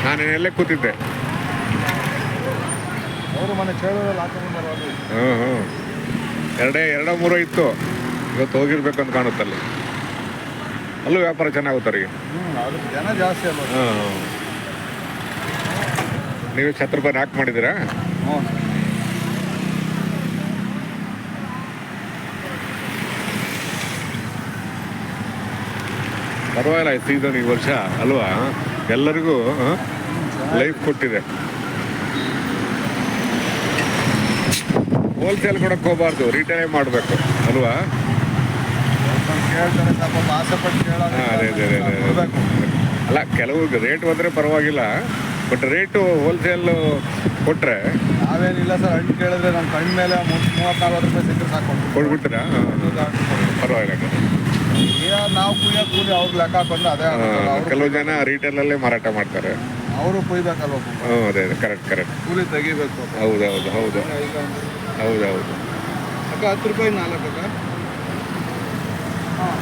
ನಾನು ಎಲ್ಲೇ ಕೂತಿದ್ದೆ. ಅವರು ಮನೆ ಚೇಳೂರಲ್ಲಿ ಹಾಕೊಂಡ್ಬಂದಾರ ಅದು. ಹ್ಞೂ ಎರಡೋ ಮೂರೋ ಇತ್ತು, ಇವತ್ತು ಹೋಗಿರ್ಬೇಕು ಅಂತ ಕಾಣುತ್ತಲ್ಲಿ. ಅಲ್ಲೂ ವ್ಯಾಪಾರ ಚೆನ್ನಾಗುತ್ತೆ ಅವ್ರಿಗೆ. ಅದಕ್ಕೆ ಜನ ಜಾಸ್ತಿ ಅಲ್ಲ. ಹಾಂ ನೀವು 10 ರೂಪಾಯಿ ಹಾಕಿ ಮಾಡಿದ್ದೀರಾ? ಹ್ಞೂ. ಪರವಾಗಿಲ್ಲ ಈ ಸೀಸನ್ ಈ ವರ್ಷ ಅಲ್ವಾ, ಎಲ್ಲರಿಗೂ ಲೈಫ್ ಕೊಟ್ಟಿದೆ. ಹೋಲ್ಸೇಲ್ ಕೊಡಕ್ಕೆ ಹೋಗ್ಬಾರ್ದು, ರಿಟೇಲೇ ಮಾಡಬೇಕು ಅಲ್ವಾ? ಕೇಳ್ತಾರೆ ಪಾಪ, ಆಸೆ ಪಟ್ಟು ಕೇಳೋದು. ಅದೇ ಅಲ್ಲ, ಕೆಲವು ರೇಟ್ ಬಂದರೆ ಪರವಾಗಿಲ್ಲ, ಬಟ್ ರೇಟು ಹೋಲ್ಸೇಲ್ ಕೊಟ್ಟರೆ ನಾವೇನಿಲ್ಲ ಸರ್. ಹಣ್ಣು ಕೇಳಿದ್ರೆ ನಮ್ಮ ಕಣ್ಣು ಮೇಲೆ 30-40 ರೂಪಾಯಿ ಸಿಕ್ಕರೆ ಸಾಕು ಕೊಡ್ಬಿಡ್ತೀರಾ? ಪರವಾಗಿಲ್ಲ. ಈಗ ನಾವು ಕುಯ್ಯೋ ಕೂಲಿ ಅವ್ರಿಗೆ ಲೆಕ್ಕ ಹಾಕೊಂಡು ಅದೇ. ಕೆಲವು ಜನ ರಿಟೇಲಲ್ಲೇ ಮಾರಾಟ ಮಾಡ್ತಾರೆ. ಅವರು ಕುಯ್ಬೇಕಲ್ವ? ಹ್ಞೂ ಅದೇ ಕರೆಕ್ಟ್. ಕೂಲಿ ತೆಗಿಬೇಕು. ಹೌದು. ಅಕ್ಕ 10 ರೂಪಾಯಿ 4 ಅಕ್ಕ. ಹಾಂ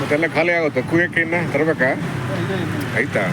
ಮತ್ತೆಲ್ಲ ಖಾಲಿ ಆಗುತ್ತೆ, ಕುಯ್ಯಕ್ಕೆ ಇನ್ನ ತರಬೇಕಾ? ಆಯ್ತಾ?